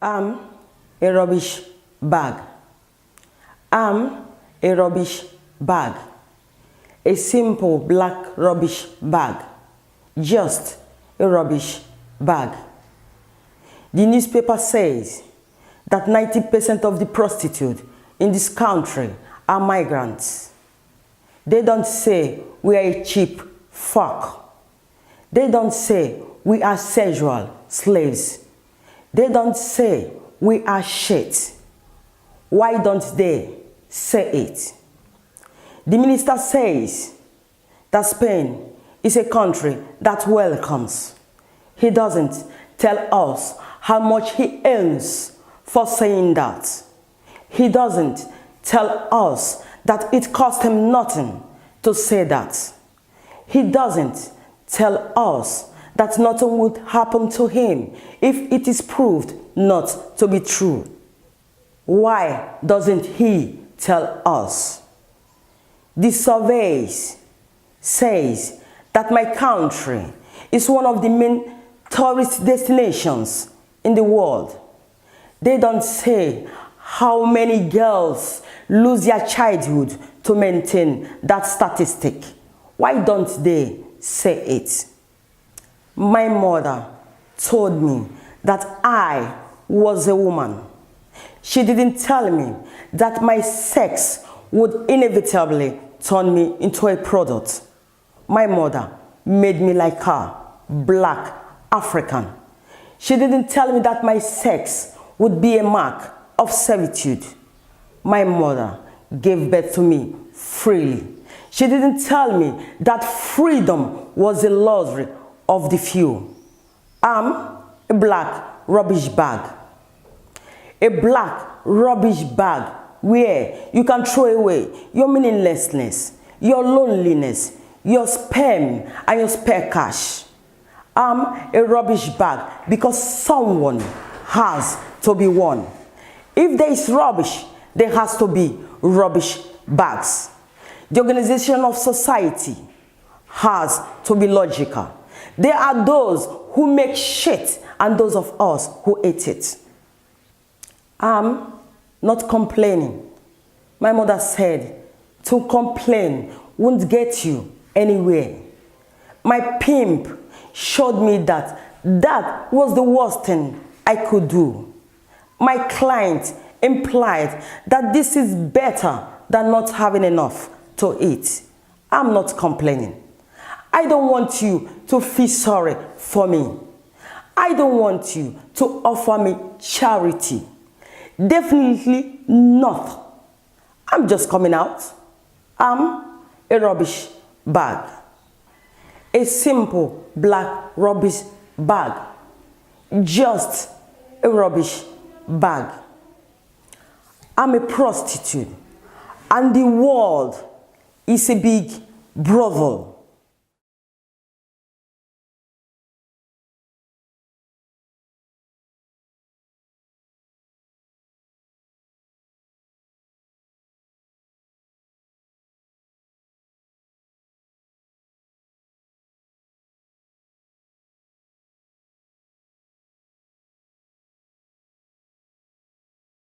I'm a rubbish bag. I'm a rubbish bag. A simple black rubbish bag. Just a rubbish bag. The newspaper says that 90% of the prostitutes in this country are migrants. They don't say we are a cheap fuck. They don't say we are sexual slaves. They don't say we are shit. Why don't they say it? The minister says that Spain is a country that welcomes. He doesn't tell us how much he earns for saying that. He doesn't tell us that it cost him nothing to say that. He doesn't tell us that nothing would happen to him if it is proved not to be true. Why doesn't he tell us? The surveys says that my country is one of the main tourist destinations in the world. They don't say how many girls lose their childhood to maintain that statistic. Why don't they say it? My mother told me that I was a woman. She didn't tell me that my sex would inevitably turn me into a product. My mother made me like her, black, African. She didn't tell me that my sex would be a mark of servitude. My mother gave birth to me freely. She didn't tell me that freedom was a luxury of the few. I'm a black rubbish bag. A black rubbish bag where you can throw away your meaninglessness, your loneliness, your sperm and your spare cash. I'm a rubbish bag because someone has to be one. If there is rubbish, there has to be rubbish bags. The organization of society has to be logical. There are those who make shit and those of us who eat it. I'm not complaining. My mother said to complain won't get you anywhere. My pimp showed me that that was the worst thing I could do. My client implied that this is better than not having enough to eat. I'm not complaining. I don't want you to feel sorry for me. I don't want you to offer me charity. Definitely not. I'm just coming out. I'm a rubbish bag. A simple black rubbish bag. Just a rubbish bag. I'm a prostitute and the world is a big brothel.